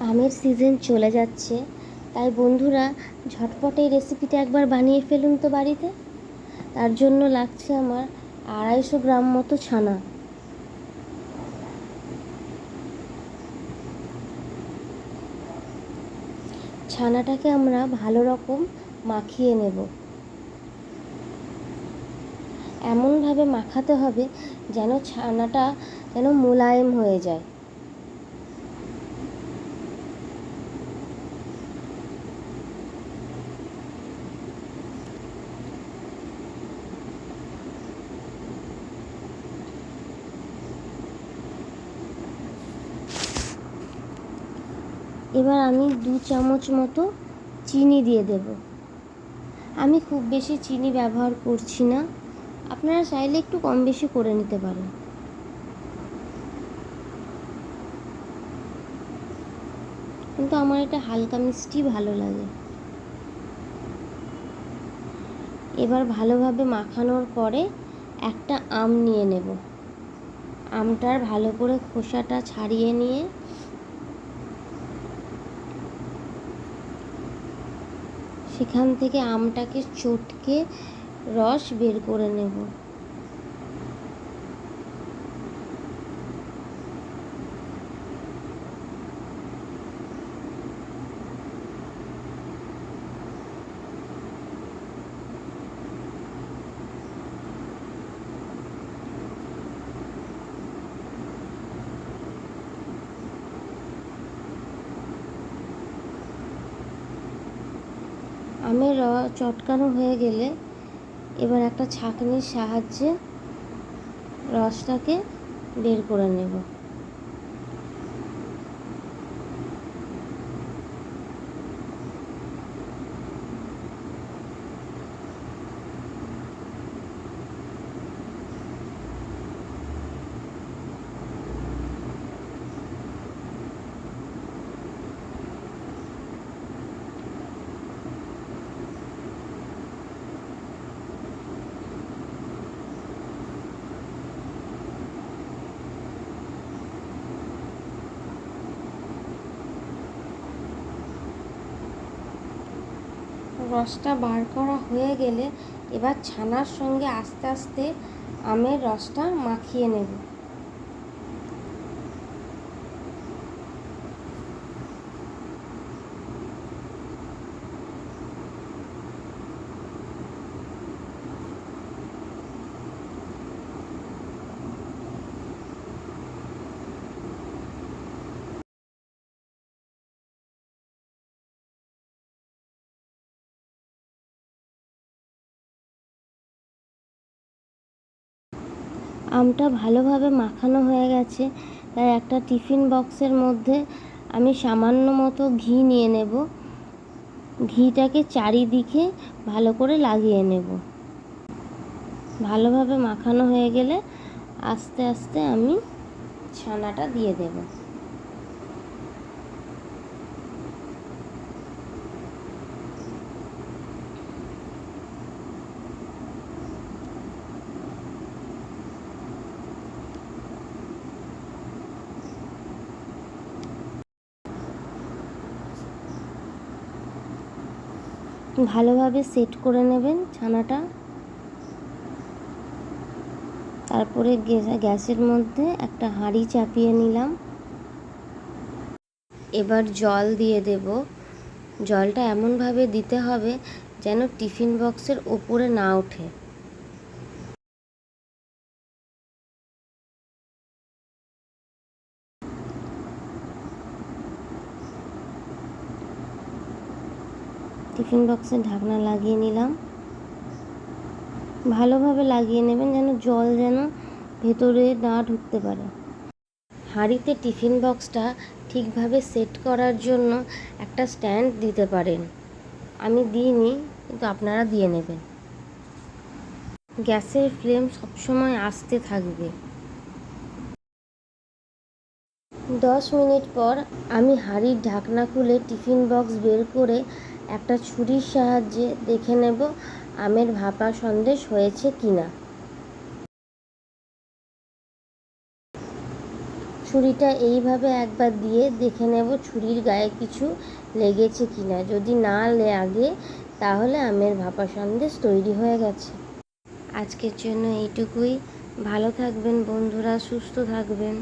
আমের সিজন চলে যাচ্ছে, তাই বন্ধুরা ঝটপট এই রেসিপিটা একবার বানিয়ে ফেলুন তো বাড়িতে। তার জন্য লাগছে আমার 250 গ্রাম মতো ছানা। ছানাটাকে আমরা ভালো রকম মাখিয়ে নেব। এমনভাবে মাখাতে হবে যেন ছানাটা মোলায়েম হয়ে যায়। এবার আমি 2 চামচ মতো চিনি দিয়ে দেব। আমি খুব বেশি চিনি ব্যবহার করছি না, আপনারা চাইলে একটু কম বেশি করে নিতে পারেন। কিন্তু আমার এটা হালকা মিষ্টি ভালো লাগে। এবার ভালোভাবে মাখানোর পরে একটা আম নিয়ে নেব। আমটার ভালো করে খোসাটা ছাড়িয়ে নিয়ে সেখান থেকে আমটাকে চটকে রস বের করে নেব। আমের চটকানো হয়ে গেলে এবার একটা ছাঁকনির সাহায্যে রসটাকে বের করে নেব। রসটা বার করা হয়ে গেলে এবার ছানার সঙ্গে আস্তে আস্তে আমের রসটা মাখিয়ে নেব। আমটা ভালোভাবে মাখানো হয়ে গেছে, তাই একটা টিফিন বক্সের মধ্যে আমি সামান্য মতো ঘি নিয়ে নেব। ঘিটাকে চারিদিকে ভালো করে লাগিয়ে নেব। ভালোভাবে মাখানো হয়ে গেলে আস্তে আস্তে আমি ছানাটা দিয়ে দেব। ভালোভাবে সেট করে নেবেন ছানাটা। তারপরে গ্যাসের মধ্যে একটা হাঁড়ি চাপিয়ে নিলাম। এবার জল দিয়ে দেব। জলটা এমনভাবে দিতে হবে যেন টিফিন বক্সের ওপরে না ওঠে। টিফিন বক্সের ঢাকনা লাগিয়ে নিলাম। ভালোভাবে লাগিয়ে নেবেন যেন ভেতরে না ঢুকতে পারে। হাঁড়িতে টিফিন বক্সটা ঠিকভাবে সেট করার জন্য একটা স্ট্যান্ড দিতে পারেন। আমি দিইনি, কিন্তু আপনারা দিয়ে নেবেন। গ্যাসের ফ্লেম সবসময় আস্তে থাকবে। 10 মিনিট পর আমি হাঁড়ির ঢাকনা খুলে টিফিন বক্স বের করে একটা ছুরির সাহায্যে দেখে নেব আমের ভাপা সন্দেশ হয়েছে কিনা। ছুরিটা এইভাবে একবার দিয়ে দেখে নেব ছুরির গায়ে কিছু লেগেছে কিনা। যদি না লাগে তাহলে আমের ভাপা সন্দেশ তৈরি হয়ে গেছে। আজকের জন্য এইটুকুই। ভালো থাকবেন বন্ধুরা, সুস্থ থাকবেন।